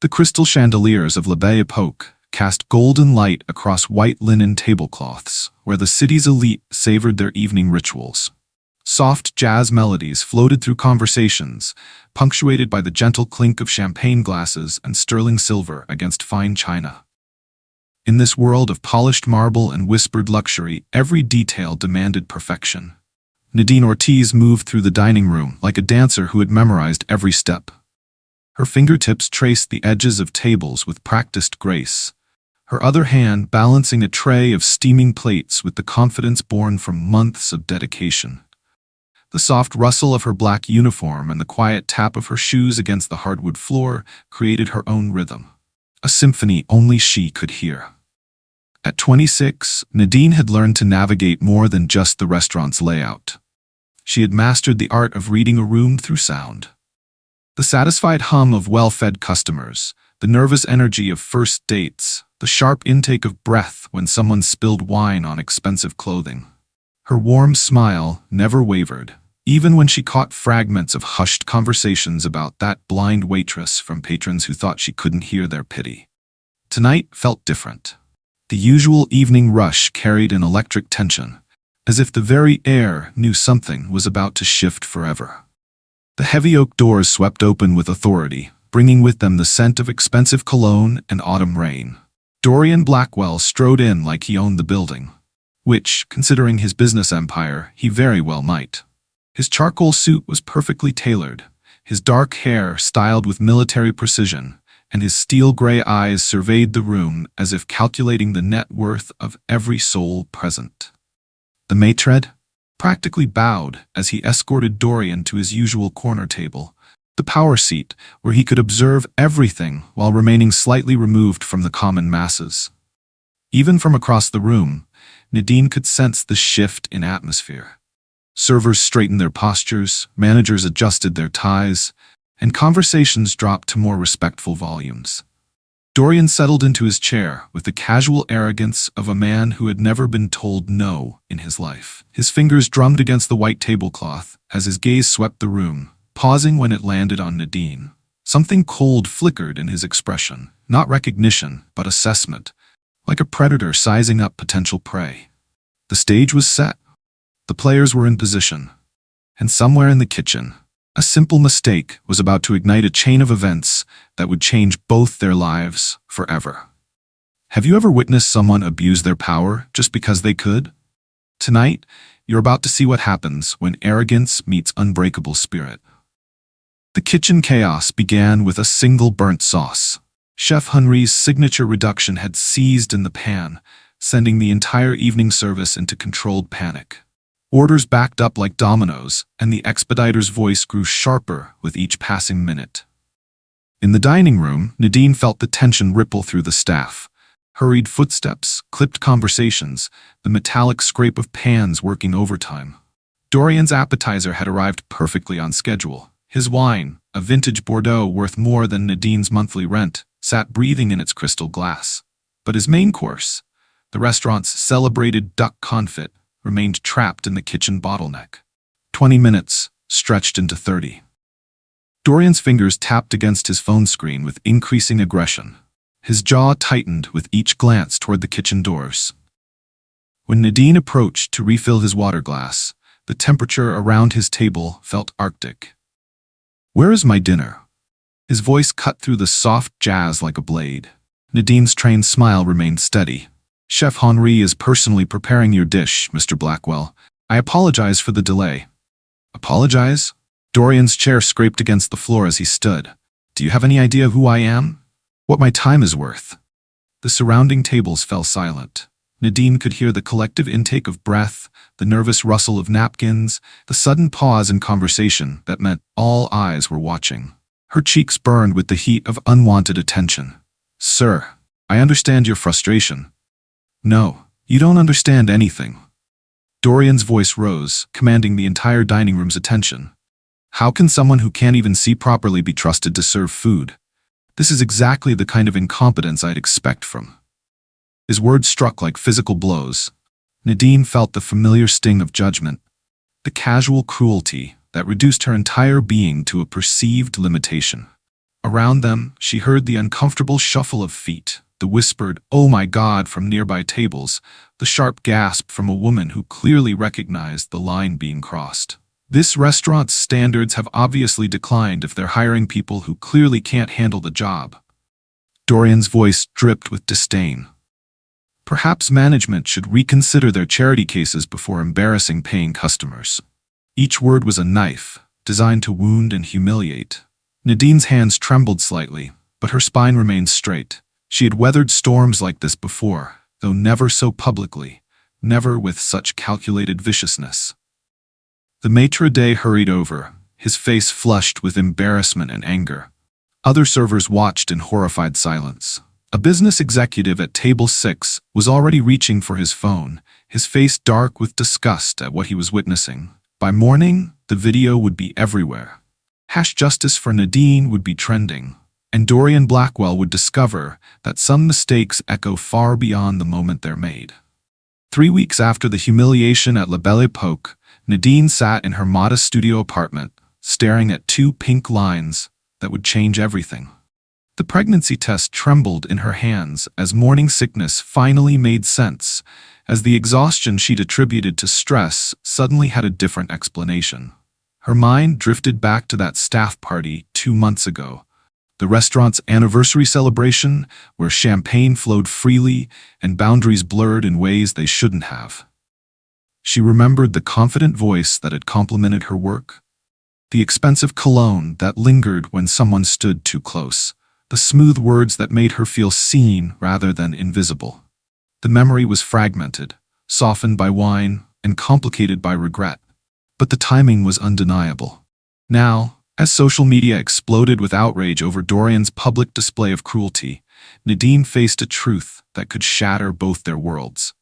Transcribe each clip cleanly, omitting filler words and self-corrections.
The crystal chandeliers of l'Abeille Epoque cast golden light across white linen tablecloths, where the city's elite savored their evening rituals. Soft jazz melodies floated through conversations, punctuated by the gentle clink of champagne glasses and sterling silver against fine china. In this world of polished marble and whispered luxury, every detail demanded perfection. Nadine Ortiz moved through the dining room like a dancer who had memorized every step. Her fingertips traced the edges of tables with practiced grace, her other hand balancing a tray of steaming plates with the confidence born from months of dedication. The soft rustle of her black uniform and the quiet tap of her shoes against the hardwood floor created her own rhythm, a symphony only she could hear. At 26, Nadine had learned to navigate more than just the restaurant's layout. She had mastered the art of reading a room through sound. The satisfied hum of well-fed customers, the nervous energy of first dates, the sharp intake of breath when someone spilled wine on expensive clothing. Her warm smile never wavered, even when she caught fragments of hushed conversations about that blind waitress from patrons who thought she couldn't hear their pity. Tonight felt different. The usual evening rush carried an electric tension, as if the very air knew something was about to shift forever. The heavy oak doors swept open with authority, bringing with them the scent of expensive cologne and autumn rain. Dorian Blackwell strode in like he owned the building, which, considering his business empire, he very well might. His charcoal suit was perfectly tailored, his dark hair styled with military precision, and his steel-gray eyes surveyed the room as if calculating the net worth of every soul present. The maitre practically bowed as he escorted Dorian to his usual corner table, the power seat where he could observe everything while remaining slightly removed from the common masses. Even from across the room, Nadine could sense the shift in atmosphere. Servers straightened their postures, managers adjusted their ties, and conversations dropped to more respectful volumes. Dorian settled into his chair with the casual arrogance of a man who had never been told no in his life. His fingers drummed against the white tablecloth as his gaze swept the room, pausing when it landed on Nadine. Something cold flickered in his expression, not recognition, but assessment, like a predator sizing up potential prey. The stage was set. The players were in position. And somewhere in the kitchen, a simple mistake was about to ignite a chain of events that would change both their lives forever. Have you ever witnessed someone abuse their power just because they could? Tonight, you're about to see what happens when arrogance meets unbreakable spirit. The kitchen chaos began with a single burnt sauce. Chef Henri's signature reduction had seized in the pan, sending the entire evening service into controlled panic. Orders backed up like dominoes, and the expediter's voice grew sharper with each passing minute. In the dining room, Nadine felt the tension ripple through the staff. Hurried footsteps, clipped conversations, the metallic scrape of pans working overtime. Dorian's appetizer had arrived perfectly on schedule. His wine, a vintage Bordeaux worth more than Nadine's monthly rent, sat breathing in its crystal glass. But his main course, the restaurant's celebrated duck confit, remained trapped in the kitchen bottleneck. 20 minutes stretched into 30. Dorian's fingers tapped against his phone screen with increasing aggression. His jaw tightened with each glance toward the kitchen doors. When Nadine approached to refill his water glass, the temperature around his table felt arctic. "Where is my dinner?" His voice cut through the soft jazz like a blade. Nadine's trained smile remained steady. "Chef Henri is personally preparing your dish, Mr. Blackwell. I apologize for the delay." "Apologize?" Dorian's chair scraped against the floor as he stood. "Do you have any idea who I am? What my time is worth?" The surrounding tables fell silent. Nadine could hear the collective intake of breath, the nervous rustle of napkins, the sudden pause in conversation that meant all eyes were watching. Her cheeks burned with the heat of unwanted attention. "Sir, I understand your frustration." "No, you don't understand anything." Dorian's voice rose, commanding the entire dining room's attention. "How can someone who can't even see properly be trusted to serve food? This is exactly the kind of incompetence I'd expect from." His words struck like physical blows. Nadine felt the familiar sting of judgment, the casual cruelty that reduced her entire being to a perceived limitation. Around them, she heard the uncomfortable shuffle of feet, the whispered, "Oh my God," from nearby tables, the sharp gasp from a woman who clearly recognized the line being crossed. This restaurant's standards have obviously declined if they're hiring people who clearly can't handle the job. Dorian's voice dripped with disdain. Perhaps management should reconsider their charity cases before embarrassing paying customers. Each word was a knife, designed to wound and humiliate. Nadine's hands trembled slightly, but her spine remained straight. She had weathered storms like this before, though never so publicly, never with such calculated viciousness. The maitre d' hurried over, his face flushed with embarrassment and anger. Other servers watched in horrified silence. A business executive at table 6 was already reaching for his phone, his face dark with disgust at what he was witnessing. By morning, the video would be everywhere. #Justice for Nadine would be trending, and Dorian Blackwell would discover that some mistakes echo far beyond the moment they're made. 3 weeks after the humiliation at La Belle Époque, Nadine sat in her modest studio apartment, staring at 2 pink lines that would change everything. The pregnancy test trembled in her hands as morning sickness finally made sense, as the exhaustion she'd attributed to stress suddenly had a different explanation. Her mind drifted back to that staff party 2 months ago, the restaurant's anniversary celebration where champagne flowed freely and boundaries blurred in ways they shouldn't have. She remembered the confident voice that had complimented her work, the expensive cologne that lingered when someone stood too close, the smooth words that made her feel seen rather than invisible. The memory was fragmented, softened by wine, and complicated by regret. But the timing was undeniable. Now, as social media exploded with outrage over Dorian's public display of cruelty, Nadine faced a truth that could shatter both their worlds.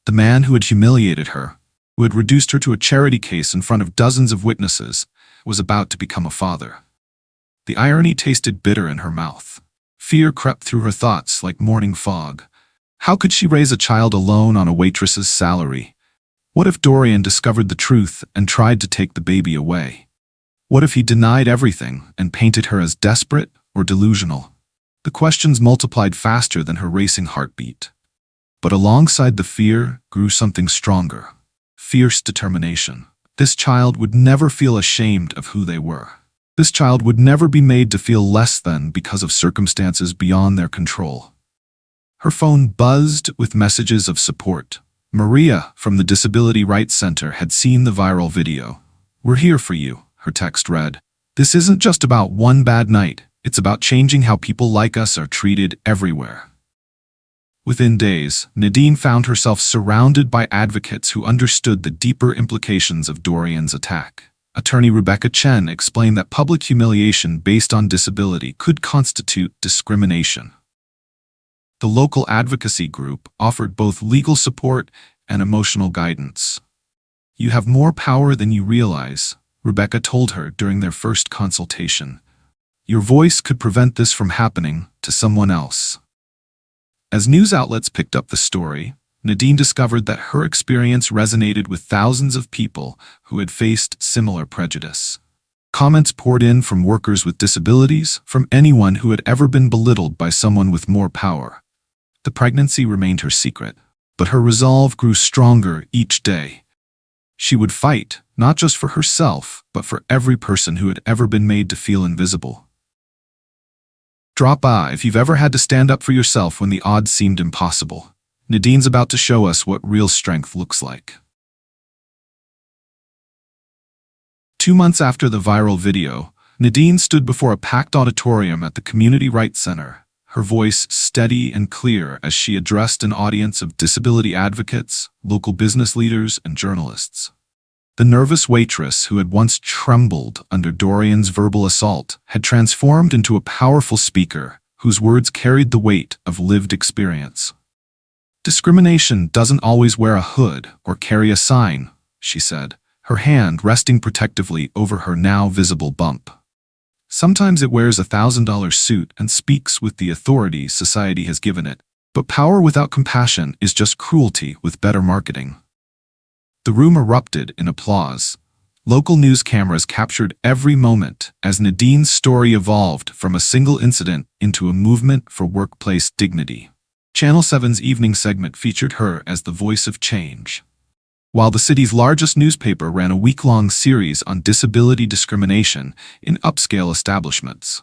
The man who had humiliated her, who had reduced her to a charity case in front of dozens of witnesses, was about to become a father. The irony tasted bitter in her mouth. Fear crept through her thoughts like morning fog. How could she raise a child alone on a waitress's salary? What if Dorian discovered the truth and tried to take the baby away? What if he denied everything and painted her as desperate or delusional? The questions multiplied faster than her racing heartbeat. But alongside the fear grew something stronger: fierce determination. This child would never feel ashamed of who they were. This child would never be made to feel less than because of circumstances beyond their control. Her phone buzzed with messages of support. Maria from the Disability Rights Center had seen the viral video. "We're here for you," her text read. "This isn't just about one bad night. It's about changing how people like us are treated everywhere." Within days, Nadine found herself surrounded by advocates who understood the deeper implications of Dorian's attack. Attorney Rebecca Chen explained that public humiliation based on disability could constitute discrimination. The local advocacy group offered both legal support and emotional guidance. "You have more power than you realize," Rebecca told her during their first consultation. "Your voice could prevent this from happening to someone else." As news outlets picked up the story, Nadine discovered that her experience resonated with thousands of people who had faced similar prejudice. Comments poured in from workers with disabilities, from anyone who had ever been belittled by someone with more power. The pregnancy remained her secret, but her resolve grew stronger each day. She would fight, not just for herself, but for every person who had ever been made to feel invisible. Drop by if you've ever had to stand up for yourself when the odds seemed impossible. Nadine's about to show us what real strength looks like. 2 months after the viral video, Nadine stood before a packed auditorium at the Community Rights Center, her voice steady and clear as she addressed an audience of disability advocates, local business leaders, and journalists. The nervous waitress who had once trembled under Dorian's verbal assault had transformed into a powerful speaker whose words carried the weight of lived experience. "Discrimination doesn't always wear a hood or carry a sign," she said, her hand resting protectively over her now visible bump. "Sometimes it wears a $1,000 suit and speaks with the authority society has given it, but power without compassion is just cruelty with better marketing." The room erupted in applause. Local news cameras captured every moment as Nadine's story evolved from a single incident into a movement for workplace dignity. Channel 7's evening segment featured her as the voice of change, while the city's largest newspaper ran a week-long series on disability discrimination in upscale establishments.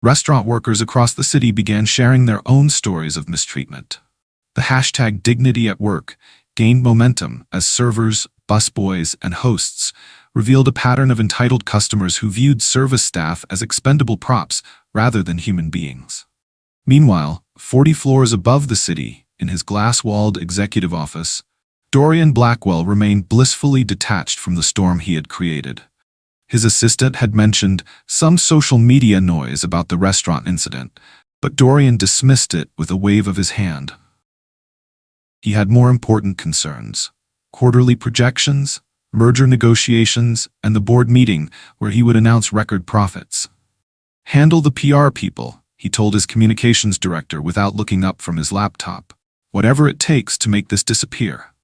Restaurant workers across the city began sharing their own stories of mistreatment. The hashtag Dignity at Work gained momentum as servers, busboys, and hosts revealed a pattern of entitled customers who viewed service staff as expendable props rather than human beings. Meanwhile, 40 floors above the city, in his glass-walled executive office, Dorian Blackwell remained blissfully detached from the storm he had created. His assistant had mentioned some social media noise about the restaurant incident, but Dorian dismissed it with a wave of his hand. He had more important concerns: quarterly projections, merger negotiations, and the board meeting where he would announce record profits. "Handle the PR people," he told his communications director without looking up from his laptop. "Whatever it takes to make this disappear."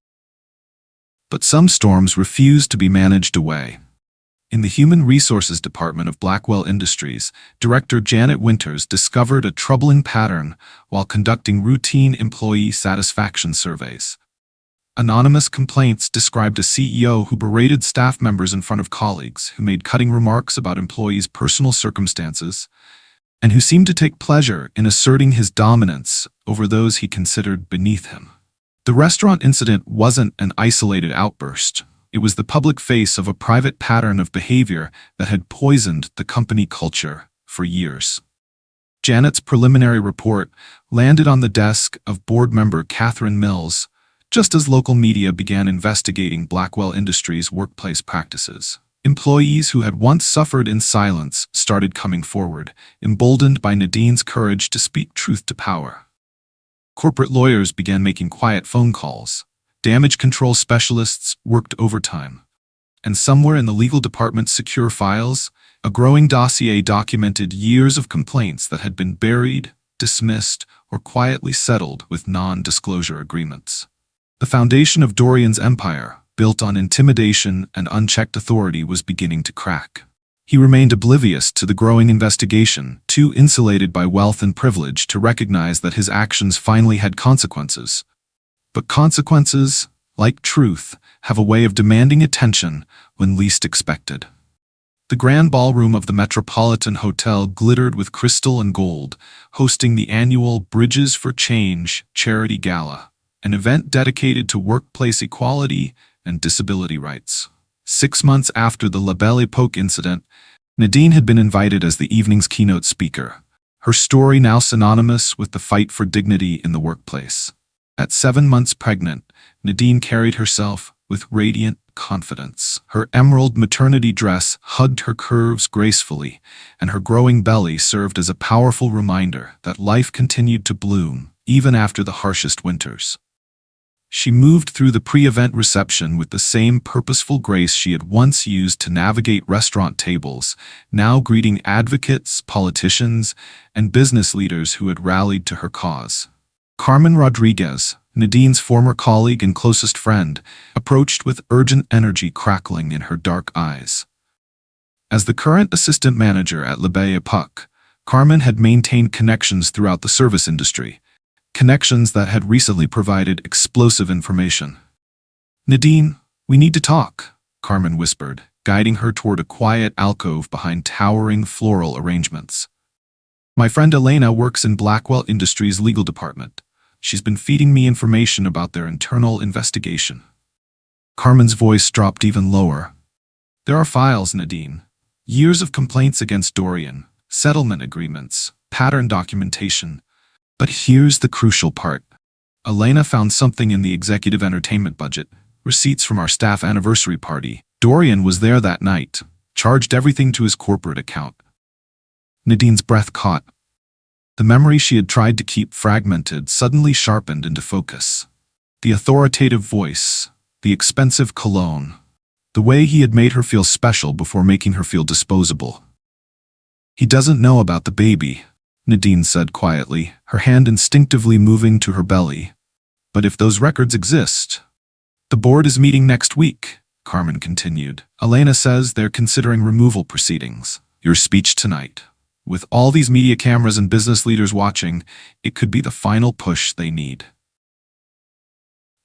But some storms refused to be managed away. In the Human Resources Department of Blackwell Industries, Director Janet Winters discovered a troubling pattern while conducting routine employee satisfaction surveys. Anonymous complaints described a CEO who berated staff members in front of colleagues, who made cutting remarks about employees' personal circumstances, and who seemed to take pleasure in asserting his dominance over those he considered beneath him. The restaurant incident wasn't an isolated outburst. It was the public face of a private pattern of behavior that had poisoned the company culture for years. Janet's preliminary report landed on the desk of board member Catherine Mills, just as local media began investigating Blackwell Industries' workplace practices. Employees who had once suffered in silence started coming forward, emboldened by Nadine's courage to speak truth to power. Corporate lawyers began making quiet phone calls. Damage control specialists worked overtime. And somewhere in the legal department's secure files, a growing dossier documented years of complaints that had been buried, dismissed, or quietly settled with non-disclosure agreements. The foundation of Dorian's empire, built on intimidation and unchecked authority, was beginning to crack. He remained oblivious to the growing investigation, too insulated by wealth and privilege to recognize that his actions finally had consequences. But consequences, like truth, have a way of demanding attention when least expected. The grand ballroom of the Metropolitan Hotel glittered with crystal and gold, hosting the annual Bridges for Change charity gala, an event dedicated to workplace equality and disability rights. 6 months after the La Belle Époque incident, Nadine had been invited as the evening's keynote speaker, her story now synonymous with the fight for dignity in the workplace. At 7 months pregnant, Nadine carried herself with radiant confidence. Her emerald maternity dress hugged her curves gracefully, and her growing belly served as a powerful reminder that life continued to bloom, even after the harshest winters. She moved through the pre-event reception with the same purposeful grace she had once used to navigate restaurant tables, now greeting advocates, politicians, and business leaders who had rallied to her cause. Carmen Rodriguez, Nadine's former colleague and closest friend, approached with urgent energy crackling in her dark eyes. As the current assistant manager at La Belle Époque, Carmen had maintained connections throughout the service industry, connections that had recently provided explosive information. "Nadine, we need to talk," Carmen whispered, guiding her toward a quiet alcove behind towering floral arrangements. "My friend Elena works in Blackwell Industries' legal department. She's been feeding me information about their internal investigation." Carmen's voice dropped even lower. "There are files, Nadine. Years of complaints against Dorian, settlement agreements, pattern documentation. But here's the crucial part. Elena found something in the executive entertainment budget, receipts from our staff anniversary party. Dorian was there that night, charged everything to his corporate account." Nadine's breath caught. The memory she had tried to keep fragmented suddenly sharpened into focus. The authoritative voice, the expensive cologne, the way he had made her feel special before making her feel disposable. "He doesn't know about the baby," Nadine said quietly, her hand instinctively moving to her belly. "But if those records exist..." "The board is meeting next week," Carmen continued. Elena says they're considering removal proceedings. Your speech tonight. With all these media cameras and business leaders watching, it could be the final push they need.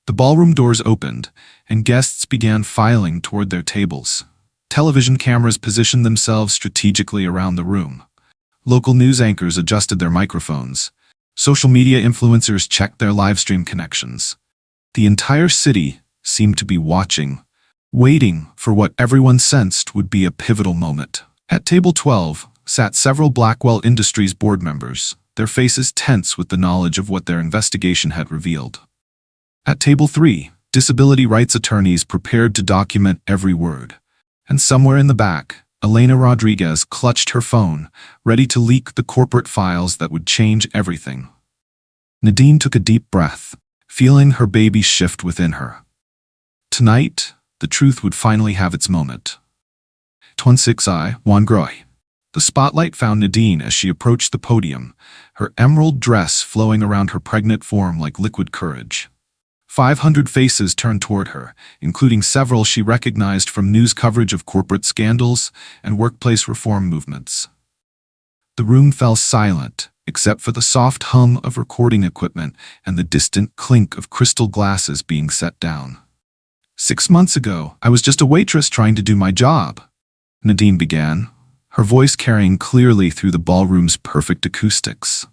The ballroom doors opened, and guests began filing toward their tables. Television cameras positioned themselves strategically around the room. Local news anchors adjusted their microphones. Social media influencers checked their livestream connections. The entire city seemed to be watching, waiting for what everyone sensed would be a pivotal moment. At table 12 sat several Blackwell Industries board members, their faces tense with the knowledge of what their investigation had revealed. At table 3, disability rights attorneys prepared to document every word. And somewhere in the back, Elena Rodriguez clutched her phone, ready to leak the corporate files that would change everything. Nadine took a deep breath, feeling her baby shift within her. Tonight, the truth would finally have its moment. 26i, Juan Groy. The spotlight found Nadine as she approached the podium, her emerald dress flowing around her pregnant form like liquid courage. 500 faces turned toward her, including several she recognized from news coverage of corporate scandals and workplace reform movements. The room fell silent, except for the soft hum of recording equipment and the distant clink of crystal glasses being set down. 6 months ago, I was just a waitress trying to do my job, Nadine began, her voice carrying clearly through the ballroom's perfect acoustics.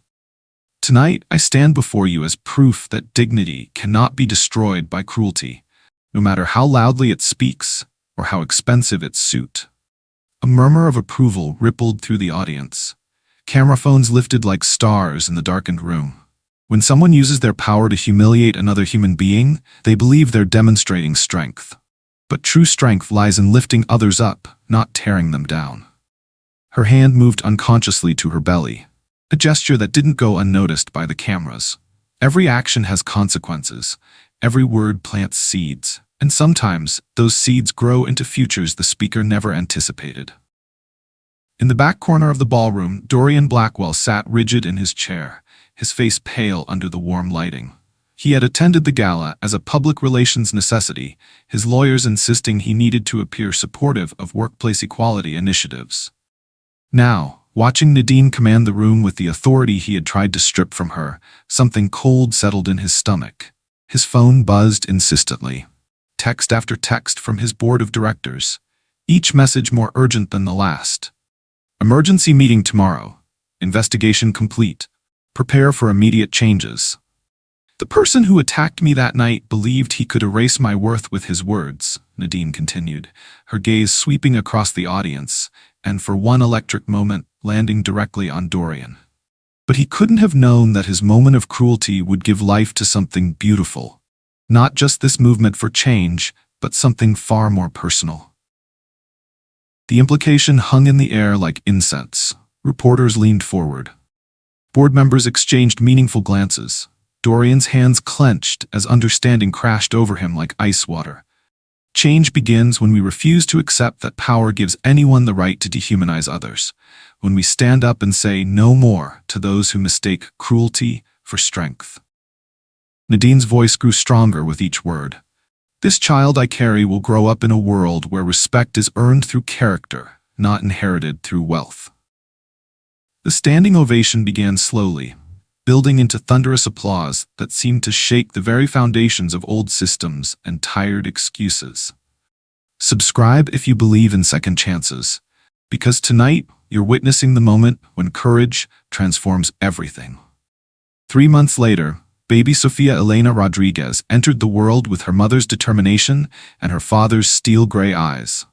Tonight, I stand before you as proof that dignity cannot be destroyed by cruelty, no matter how loudly it speaks or how expensive its suit. A murmur of approval rippled through the audience. Camera phones lifted like stars in the darkened room. When someone uses their power to humiliate another human being, they believe they're demonstrating strength. But true strength lies in lifting others up, not tearing them down. Her hand moved unconsciously to her belly, a gesture that didn't go unnoticed by the cameras. Every action has consequences. Every word plants seeds, and sometimes those seeds grow into futures the speaker never anticipated. In the back corner of the ballroom, Dorian Blackwell sat rigid in his chair, his face pale under the warm lighting. He had attended the gala as a public relations necessity, his lawyers insisting he needed to appear supportive of workplace equality initiatives. Now, watching Nadine command the room with the authority he had tried to strip from her, something cold settled in his stomach. His phone buzzed insistently. Text after text from his board of directors, each message more urgent than the last. Emergency meeting tomorrow. Investigation complete. Prepare for immediate changes. The person who attacked me that night believed he could erase my worth with his words, Nadine continued, her gaze sweeping across the audience, and for one electric moment, landing directly on Dorian. But he couldn't have known that his moment of cruelty would give life to something beautiful. Not just this movement for change, but something far more personal. The implication hung in the air like incense. Reporters leaned forward. Board members exchanged meaningful glances. Dorian's hands clenched as understanding crashed over him like ice water. Change begins when we refuse to accept that power gives anyone the right to dehumanize others, when we stand up and say no more to those who mistake cruelty for strength. Nadine's voice grew stronger with each word. This child I carry will grow up in a world where respect is earned through character, not inherited through wealth. The standing ovation began slowly, building into thunderous applause that seemed to shake the very foundations of old systems and tired excuses. Subscribe if you believe in second chances, because tonight you're witnessing the moment when courage transforms everything. 3 months later, baby Sofia Elena Rodriguez entered the world with her mother's determination and her father's steel-gray eyes.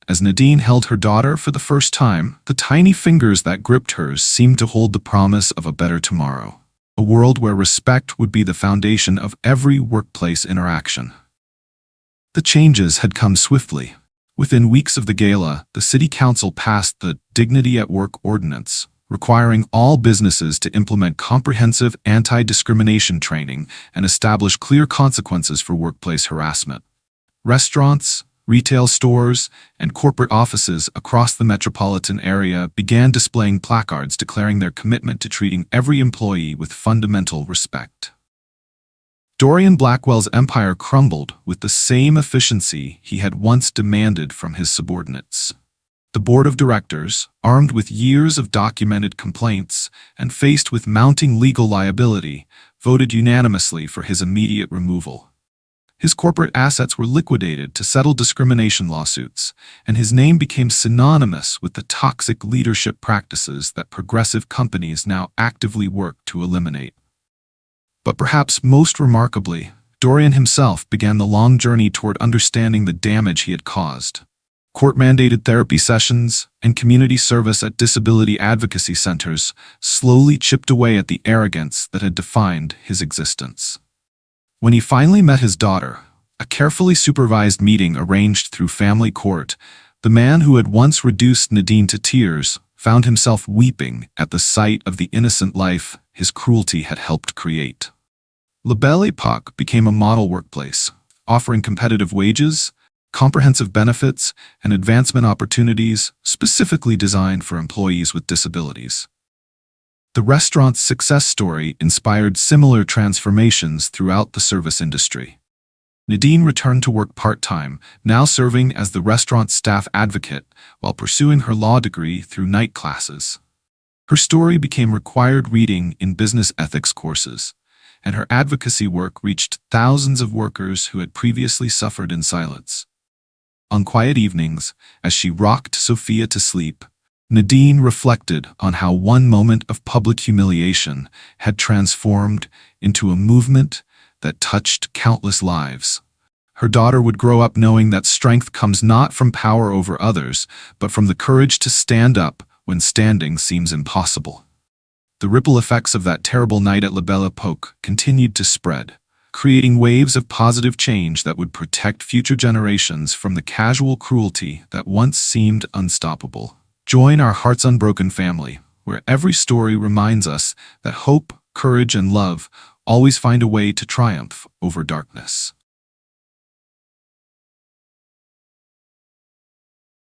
As Nadine held her daughter for the first time, the tiny fingers that gripped hers seemed to hold the promise of a better tomorrow. A world where respect would be the foundation of every workplace interaction. The changes had come swiftly. Within weeks of the gala, the City Council passed the Dignity at Work Ordinance, requiring all businesses to implement comprehensive anti-discrimination training and establish clear consequences for workplace harassment. Restaurants, retail stores, and corporate offices across the metropolitan area began displaying placards declaring their commitment to treating every employee with fundamental respect. Dorian Blackwell's empire crumbled with the same efficiency he had once demanded from his subordinates. The board of directors, armed with years of documented complaints and faced with mounting legal liability, voted unanimously for his immediate removal. His corporate assets were liquidated to settle discrimination lawsuits, and his name became synonymous with the toxic leadership practices that progressive companies now actively work to eliminate. But perhaps most remarkably, Dorian himself began the long journey toward understanding the damage he had caused. Court-mandated therapy sessions and community service at disability advocacy centers slowly chipped away at the arrogance that had defined his existence. When he finally met his daughter, a carefully supervised meeting arranged through family court, the man who had once reduced Nadine to tears found himself weeping at the sight of the innocent life his cruelty had helped create. La Belle Époque became a model workplace, offering competitive wages, comprehensive benefits, and advancement opportunities specifically designed for employees with disabilities. The restaurant's success story inspired similar transformations throughout the service industry. Nadine returned to work part-time, now serving as the restaurant's staff advocate while pursuing her law degree through night classes. Her story became required reading in business ethics courses, and her advocacy work reached thousands of workers who had previously suffered in silence. On quiet evenings, as she rocked Sophia to sleep, Nadine reflected on how one moment of public humiliation had transformed into a movement that touched countless lives. Her daughter would grow up knowing that strength comes not from power over others, but from the courage to stand up when standing seems impossible. The ripple effects of that terrible night at La Belle Époque continued to spread, creating waves of positive change that would protect future generations from the casual cruelty that once seemed unstoppable. Join our Hearts Unbroken family, where every story reminds us that hope, courage, and love always find a way to triumph over darkness.